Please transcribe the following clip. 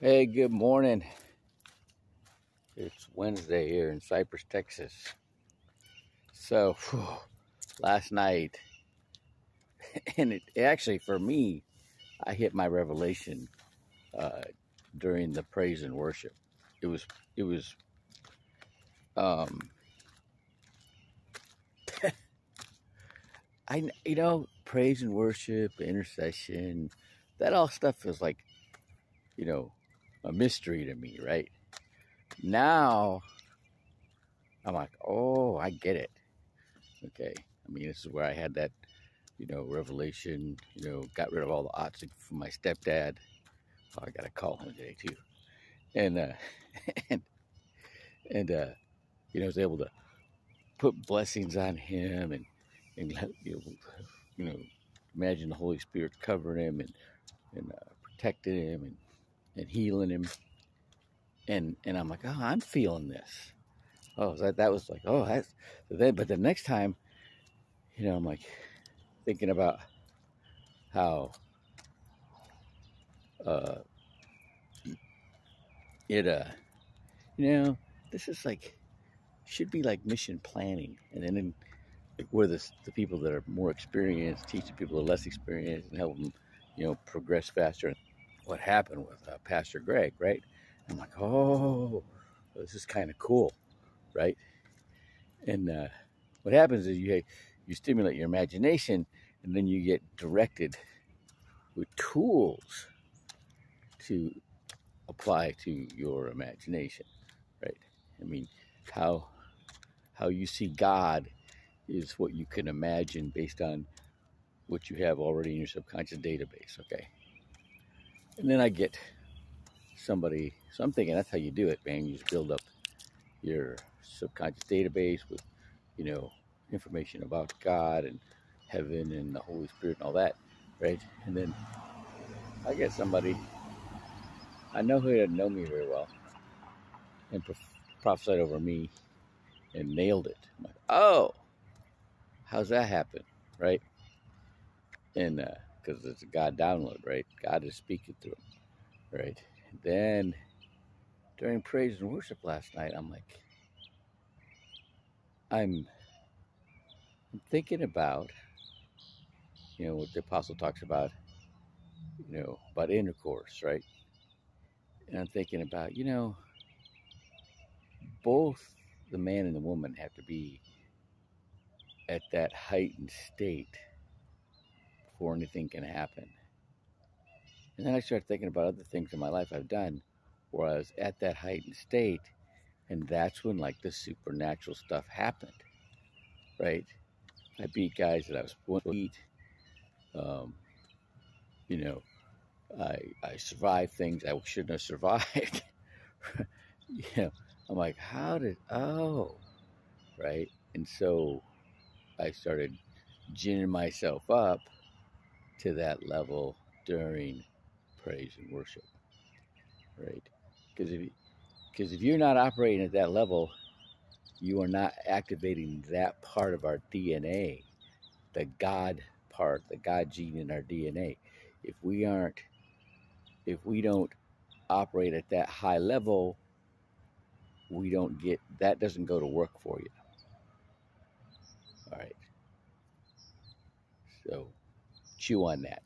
Hey, good morning. It's Wednesday here in Cypress, Texas. So, last night, and it actually, for me, I hit my revelation uh, during the praise and worship. It was, um, praise and worship, intercession, that all stuff is like, you know, a mystery to me, right? Now, I'm like, oh, I get it. Okay. I mean, this is where I had that revelation, got rid of all the odds from my stepdad. Oh, I got to call him today too. And, and, and I was able to put blessings on him and you know, imagine the Holy Spirit covering him and protecting him and healing him. And I'm like, oh, I'm feeling this. Oh, that was like, oh, that's, but the next time, I'm like thinking about how, uh, it, this is like, should be like mission planning, and then where the people that are more experienced teach the people that are less experienced and help them, progress faster. What happened with Pastor Greg, right? I'm like, oh, this is kind of cool, right? And what happens is you stimulate your imagination, and then you get directed with tools to apply to your imagination, right? I mean, how you see God is what you can imagine based on what you have already in your subconscious database, okay? And then I get somebody, so I'm thinking that's how you do it, man. You just build up your subconscious database with, information about God and heaven and the Holy Spirit and all that, right? And then I get somebody, I know who doesn't know me very well, and prophesied over me and nailed it. I'm like, oh, how's that happen, right? And because it's a God download, right? God is speaking through him, right? And then during praise and worship last night, I'm like, I'm thinking about, what the apostle talks about, about intercourse, right? And I'm thinking about, both the man and the woman have to be at that heightened state before anything can happen. And then I started thinking about other things in my life I've done where I was at that heightened state, and that's when like the supernatural stuff happened, right? I beat guys that I was supposed to beat. Um, you know, I survived things I shouldn't have survived. I'm like, right? And so I started ginning myself up to that level during praise and worship, right? Because if you're not operating at that level, you are not activating that part of our DNA, the God part, the God gene in our DNA. If we don't operate at that high level, that doesn't go to work for you. All right. So chew on that.